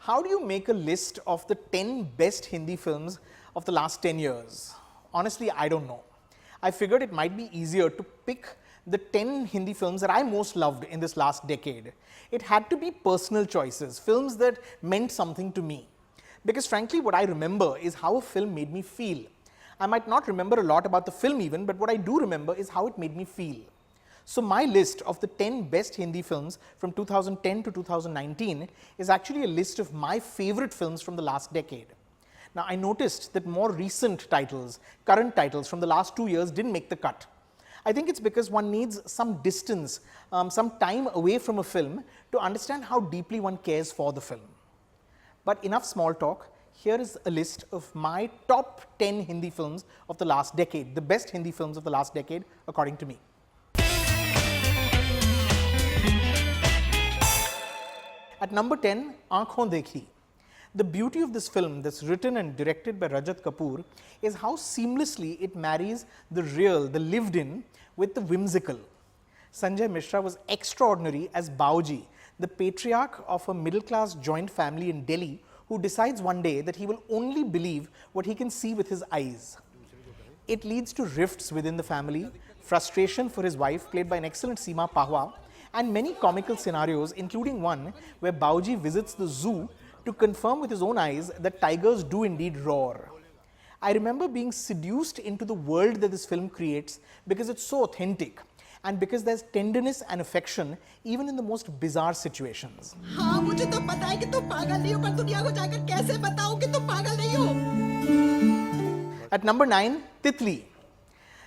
How do you make a list of the 10 best Hindi films of the last 10 years? Honestly, I don't know. I figured it might be easier to pick the 10 Hindi films that I most loved in this last decade. It had to be personal choices, films that meant something to me. Because frankly, what I remember is how a film made me feel. I might not remember a lot about the film even, but what I do remember is how it made me feel. So my list of the 10 best Hindi films from 2010 to 2019 is actually a list of my favorite films from the last decade. Now I noticed that more recent titles, current titles from the last 2 years didn't make the cut. I think it's because one needs some distance, some time away from a film to understand how deeply one cares for the film. But enough small talk, here is a list of my top 10 Hindi films of the last decade, the best Hindi films of the last decade according to me. At number 10, Aankhon Dekhi. The beauty of this film that's written and directed by Rajat Kapoor is how seamlessly it marries the real, the lived in, with the whimsical. Sanjay Mishra was extraordinary as Baoji, the patriarch of a middle-class joint family in Delhi who decides one day that he will only believe what he can see with his eyes. It leads to rifts within the family, frustration for his wife played by an excellent Seema Pahwa, and many comical scenarios, including one where Baoji visits the zoo to confirm with his own eyes that tigers do indeed roar. I remember being seduced into the world that this film creates because it's so authentic and because there's tenderness and affection even in the most bizarre situations. हाँ, मुझे तो पता है कि तुम पागल नहीं हो, पर दुनिया को जाकर कैसे बताऊं कि तुम पागल नहीं हो? At number 9, Titli.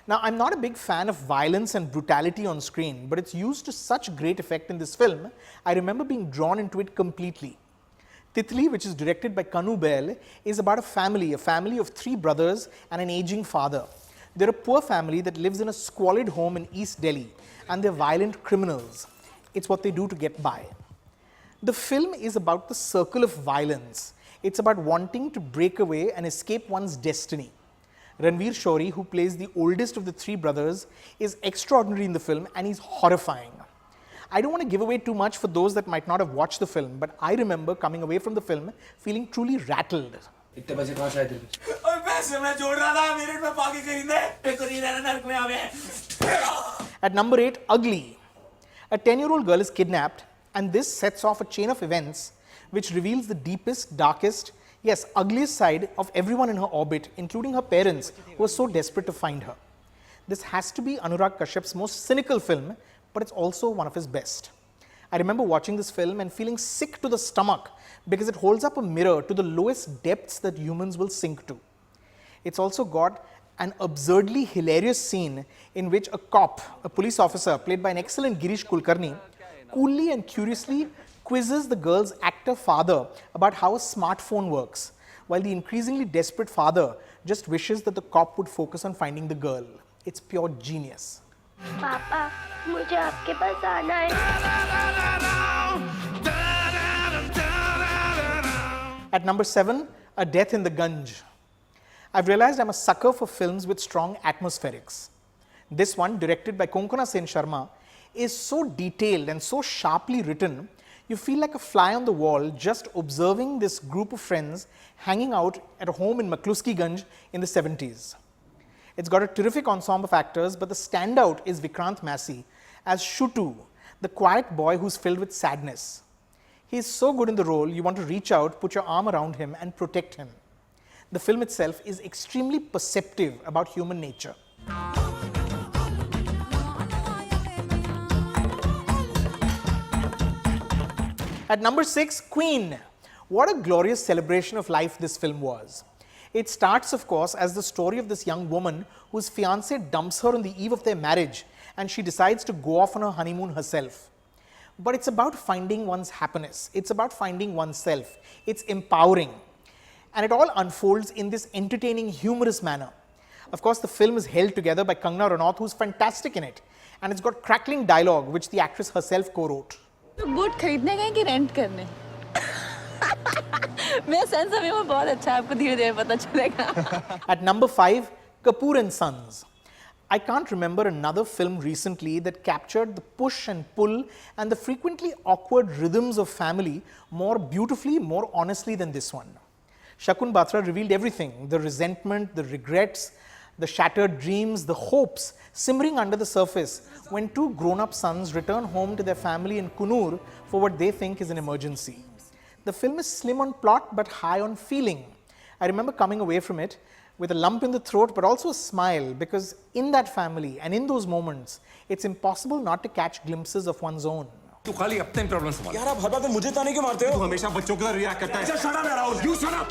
Now, I'm not a big fan of violence and brutality on screen, but it's used to such great effect in this film, I remember being drawn into it completely. Titli, which is directed by Kanu Bail, is about a family of 3 brothers and an aging father. They're a poor family that lives in a squalid home in East Delhi, and they're violent criminals. It's what they do to get by. The film is about the circle of violence. It's about wanting to break away and escape one's destiny. Ranveer Shori, who plays the oldest of the 3 brothers, is extraordinary in the film and he's horrifying. I don't want to give away too much for those that might not have watched the film, but I remember coming away from the film feeling truly rattled. At number 8, Ugly. A 10-year-old girl is kidnapped, and this sets off a chain of events which reveals the deepest, darkest, yes, ugliest side of everyone in her orbit, including her parents, who are so desperate to find her. This has to be Anurag Kashyap's most cynical film, but it's also one of his best. I remember watching this film and feeling sick to the stomach because it holds up a mirror to the lowest depths that humans will sink to. It's also got an absurdly hilarious scene in which a cop, a police officer played by an excellent Girish Kulkarni, coolly and curiously quizzes the girl's actor father about how a smartphone works, while the increasingly desperate father just wishes that the cop would focus on finding the girl. It's pure genius. पापा, मुझे आपके पास आना है। At number 7, A Death in the Ganj. I've realized I'm a sucker for films with strong atmospherics. This one, directed by Konkona Sen Sharma, is so detailed and so sharply written, you feel like a fly on the wall just observing this group of friends hanging out at a home in Makluski Ganj in the 70s. It's got a terrific ensemble of actors, but the standout is Vikrant Massey as Shutu, the quiet boy who's filled with sadness. He's so good in the role, you want to reach out, put your arm around him and protect him. The film itself is extremely perceptive about human nature. At number 6, Queen. What a glorious celebration of life this film was. It starts, of course, as the story of this young woman whose fiancé dumps her on the eve of their marriage and she decides to go off on her honeymoon herself. But it's about finding one's happiness. It's about finding oneself. It's empowering. And it all unfolds in this entertaining, humorous manner. Of course, the film is held together by Kangana Ranaut, who's fantastic in it. And it's got crackling dialogue, which the actress herself co-wrote. Boot खरीदने गए कि rent करने? मेरा sense अभी वो बहुत अच्छा है, आपको धीरे-धीरे पता चलेगा. At number 5, Kapoor and Sons. I can't remember another film recently that captured the push and pull and the frequently awkward rhythms of family more beautifully, more honestly than this one. Shakun Batra revealed everything, the resentment, the regrets, the shattered dreams, the hopes simmering under the surface when two grown-up sons return home to their family in Kunur for what they think is an emergency. The film is slim on plot but high on feeling. I remember coming away from it with a lump in the throat but also a smile, because in that family and in those moments, it's impossible not to catch glimpses of one's own. तू खाली अपने problem संभाल यार आप हर बात में मुझे ताने क्यों मारते हो? तू हमेशा बच्चों की तरह रिएक्ट करता है Shut up, Rahul. You shut up.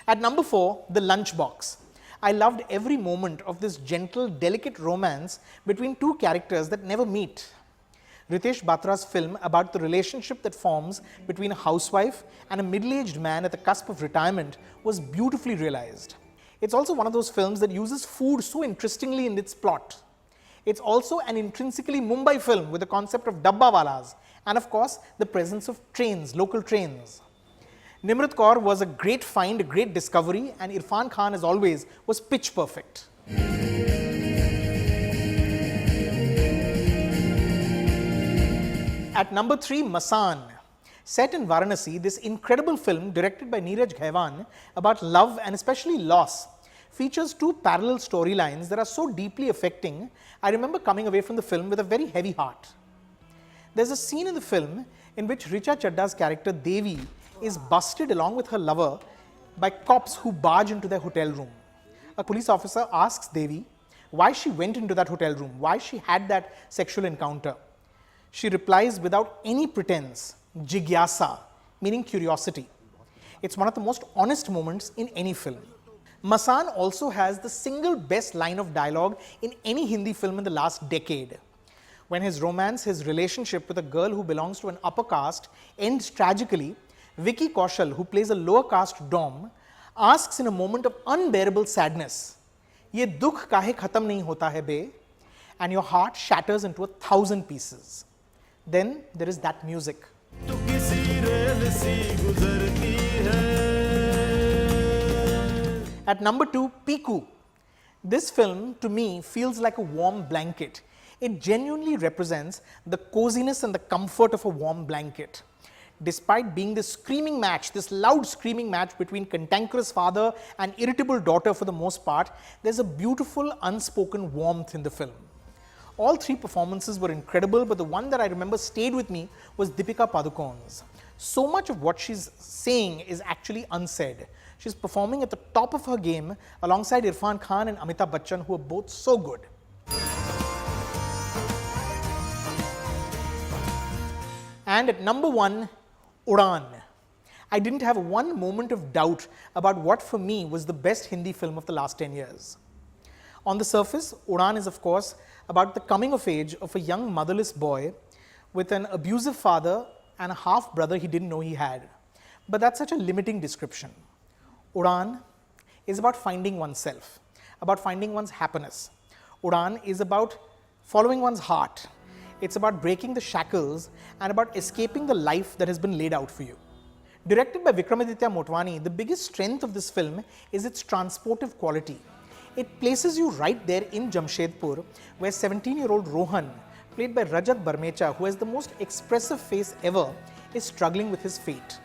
At number 4, The Lunchbox. I loved every moment of this gentle, delicate romance between two characters that never meet. Ritesh Batra's film about the relationship that forms between a housewife and a middle-aged man at the cusp of retirement was beautifully realized. It's also one of those films that uses food so interestingly in its plot. It's also an intrinsically Mumbai film with the concept of dabbawalas and of course the presence of trains, local trains. Nimrat Kaur was a great find, a great discovery, and Irfan Khan, as always, was pitch perfect. At number 3, Masaan. Set in Varanasi, this incredible film, directed by Neeraj Ghaiwan, about love and especially loss, features two parallel storylines that are so deeply affecting. I remember coming away from the film with a very heavy heart. There's a scene in the film in which Richa Chadda's character Devi is busted along with her lover by cops who barge into their hotel room. A police officer asks Devi why she went into that hotel room, why she had that sexual encounter. She replies without any pretense, jigyasa, meaning curiosity. It's one of the most honest moments in any film. Masaan also has the single best line of dialogue in any Hindi film in the last decade. When his romance, his relationship with a girl who belongs to an upper caste ends tragically, Vicky Kaushal, who plays a lower caste dom, asks in a moment of unbearable sadness, "Ye dukh kahe khatam nahi hota hai be?" And your heart shatters into 1,000 pieces. Then there is that music. At number 2, Piku. This film, to me, feels like a warm blanket. It genuinely represents the coziness and the comfort of a warm blanket. Despite being this screaming match, this loud screaming match between cantankerous father and irritable daughter for the most part, there's a beautiful unspoken warmth in the film. All three performances were incredible, but the one that I remember stayed with me was Deepika Padukone's. So much of what she's saying is actually unsaid. She's performing at the top of her game alongside Irfan Khan and Amitabh Bachchan, who are both so good. And at number 1, Udaan. I didn't have one moment of doubt about what for me was the best Hindi film of the last 10 years. On the surface, Udaan is of course about the coming of age of a young motherless boy with an abusive father and a half brother he didn't know he had. But that's such a limiting description. Udaan is about finding oneself, about finding one's happiness. Udaan is about following one's heart. It's about breaking the shackles and about escaping the life that has been laid out for you. Directed by Vikramaditya Motwani, the biggest strength of this film is its transportive quality. It places you right there in Jamshedpur, where 17-year-old Rohan, played by Rajat Barmecha, who has the most expressive face ever, is struggling with his fate.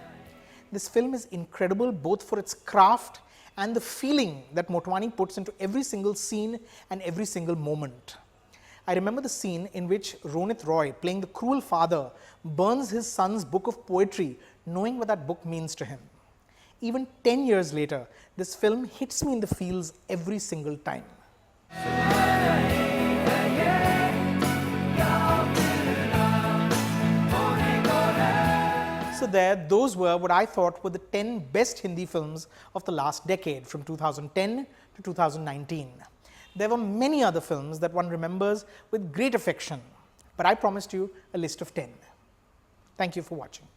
This film is incredible both for its craft and the feeling that Motwani puts into every single scene and every single moment. I remember the scene in which Ronit Roy, playing the cruel father, burns his son's book of poetry, knowing what that book means to him. Even 10 years later, this film hits me in the feels every single time. So those were what I thought were the 10 best Hindi films of the last decade, from 2010 to 2019. There were many other films that one remembers with great affection, but I promised you a list of 10. Thank you for watching.